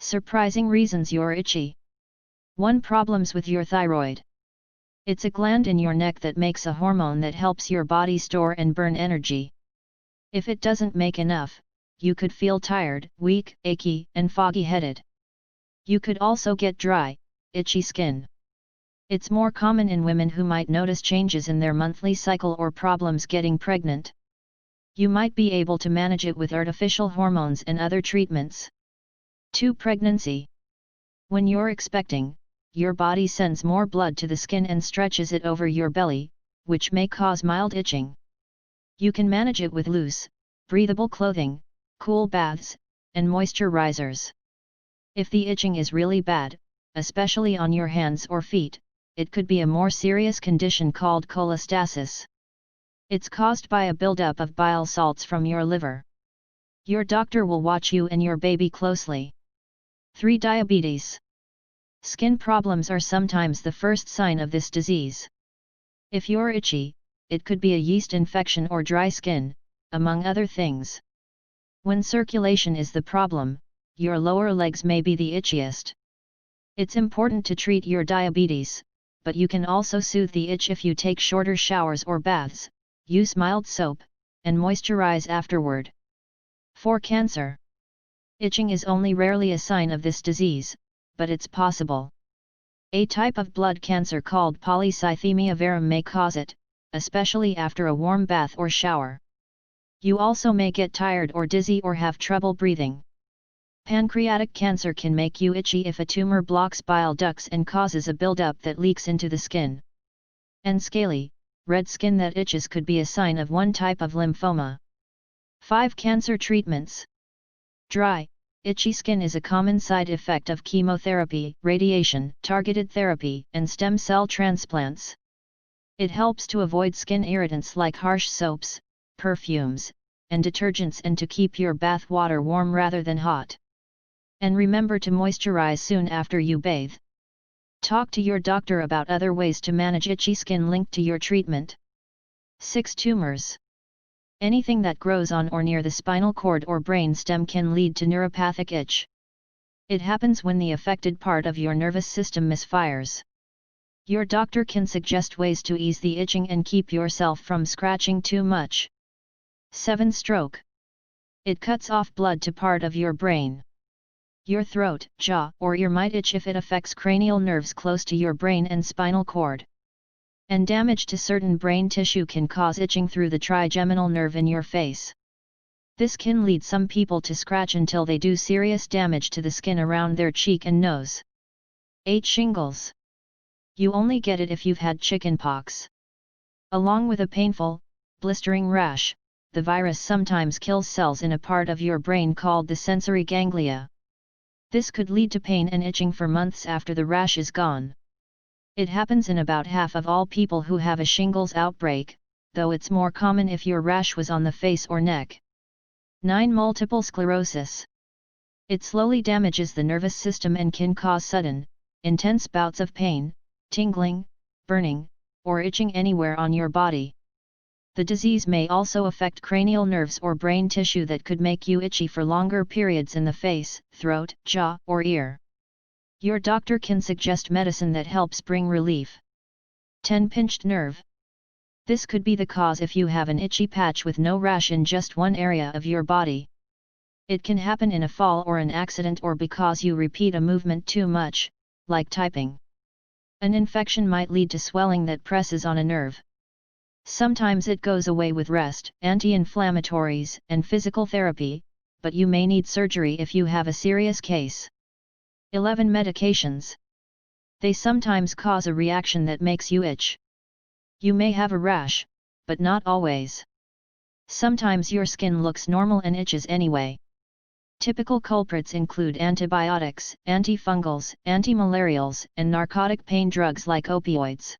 Surprising reasons you're itchy. 1. Problems with your thyroid. It's a gland in your neck that makes a hormone that helps your body store and burn energy. If it doesn't make enough, you could feel tired, weak, achy, and foggy-headed. You could also get dry, itchy skin. It's more common in women who might notice changes in their monthly cycle or problems getting pregnant. You might be able to manage it with artificial hormones and other treatments. 2. Pregnancy. When you're expecting, your body sends more blood to the skin and stretches it over your belly, which may cause mild itching. You can manage it with loose, breathable clothing, cool baths, and moisturizers. If the itching is really bad, especially on your hands or feet, it could be a more serious condition called cholestasis. It's caused by a buildup of bile salts from your liver. Your doctor will watch you and your baby closely. 3. Diabetes. Skin problems are sometimes the first sign of this disease. If you're itchy, it could be a yeast infection or dry skin, among other things. When circulation is the problem, your lower legs may be the itchiest. It's important to treat your diabetes, but you can also soothe the itch if you take shorter showers or baths, use mild soap, and moisturize afterward. 4. Cancer. Itching is only rarely a sign of this disease, but it's possible. A type of blood cancer called polycythemia vera may cause it, especially after a warm bath or shower. You also may get tired or dizzy or have trouble breathing. Pancreatic cancer can make you itchy if a tumor blocks bile ducts and causes a buildup that leaks into the skin. And scaly, red skin that itches could be a sign of one type of lymphoma. 5. Cancer treatments. Dry, itchy skin is a common side effect of chemotherapy, radiation, targeted therapy, and stem cell transplants. It helps to avoid skin irritants like harsh soaps, perfumes, and detergents and to keep your bath water warm rather than hot. And remember to moisturize soon after you bathe. Talk to your doctor about other ways to manage itchy skin linked to your treatment. 6. Tumors. Anything that grows on or near the spinal cord or brain stem can lead to neuropathic itch. It happens when the affected part of your nervous system misfires. Your doctor can suggest ways to ease the itching and keep yourself from scratching too much. 7. Stroke. It cuts off blood to part of your brain. Your throat, jaw, or ear might itch if it affects cranial nerves close to your brain and spinal cord. And damage to certain brain tissue can cause itching through the trigeminal nerve in your face. This can lead some people to scratch until they do serious damage to the skin around their cheek and nose. 8. Shingles. You only get it if you've had chickenpox. Along with a painful, blistering rash, the virus sometimes kills cells in a part of your brain called the sensory ganglia. This could lead to pain and itching for months after the rash is gone. It happens in about half of all people who have a shingles outbreak, though it's more common if your rash was on the face or neck. 9. Multiple sclerosis. It slowly damages the nervous system and can cause sudden, intense bouts of pain, tingling, burning, or itching anywhere on your body. The disease may also affect cranial nerves or brain tissue that could make you itchy for longer periods in the face, throat, jaw, or ear. Your doctor can suggest medicine that helps bring relief. 10. Pinched nerve. This could be the cause if you have an itchy patch with no rash in just one area of your body. It can happen in a fall or an accident or because you repeat a movement too much, like typing. An infection might lead to swelling that presses on a nerve. Sometimes it goes away with rest, anti-inflammatories, and physical therapy, but you may need surgery if you have a serious case. 11. Medications. They sometimes cause a reaction that makes you itch. You may have a rash, but not always. Sometimes your skin looks normal and itches anyway. Typical culprits include antibiotics, antifungals, antimalarials, and narcotic pain drugs like opioids.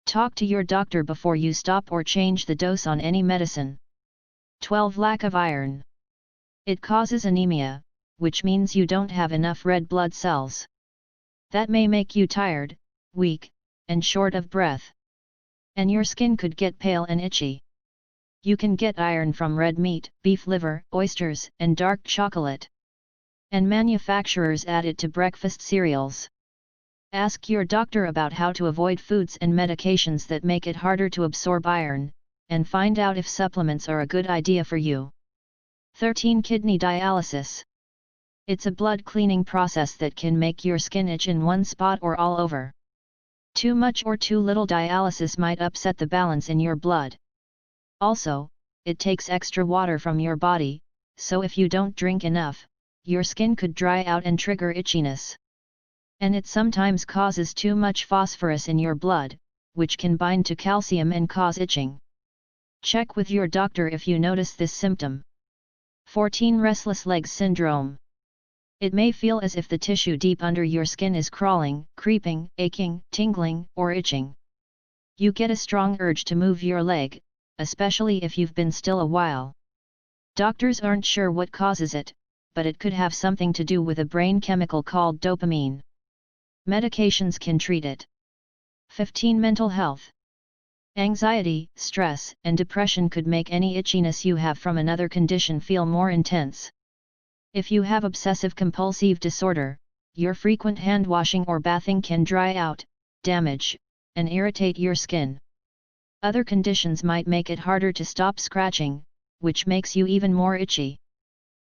Talk to your doctor before you stop or change the dose on any medicine. 12. Lack of iron. It causes anemia, which means you don't have enough red blood cells. That may make you tired, weak, and short of breath. And your skin could get pale and itchy. You can get iron from red meat, beef liver, oysters, and dark chocolate. and manufacturers add it to breakfast cereals. Ask your doctor about how to avoid foods and medications that make it harder to absorb iron, and find out if supplements are a good idea for you. 13. Kidney dialysis. It's a blood cleaning process that can make your skin itch in one spot or all over. Too much or too little dialysis might upset the balance in your blood. Also, it takes extra water from your body, so if you don't drink enough, your skin could dry out and trigger itchiness. And it sometimes causes too much phosphorus in your blood, which can bind to calcium and cause itching. Check with your doctor if you notice this symptom. 14. Restless legs syndrome. It may feel as if the tissue deep under your skin is crawling, creeping, aching, tingling, or itching. You get a strong urge to move your leg, especially if you've been still a while. Doctors aren't sure what causes it, but it could have something to do with a brain chemical called dopamine. Medications can treat it. 15. Mental health. Anxiety, stress, and depression could make any itchiness you have from another condition feel more intense. If you have obsessive-compulsive disorder, your frequent hand washing or bathing can dry out, damage, and irritate your skin. Other conditions might make it harder to stop scratching, which makes you even more itchy.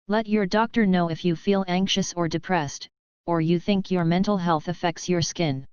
Let your doctor know if you feel anxious or depressed, or you think your mental health affects your skin.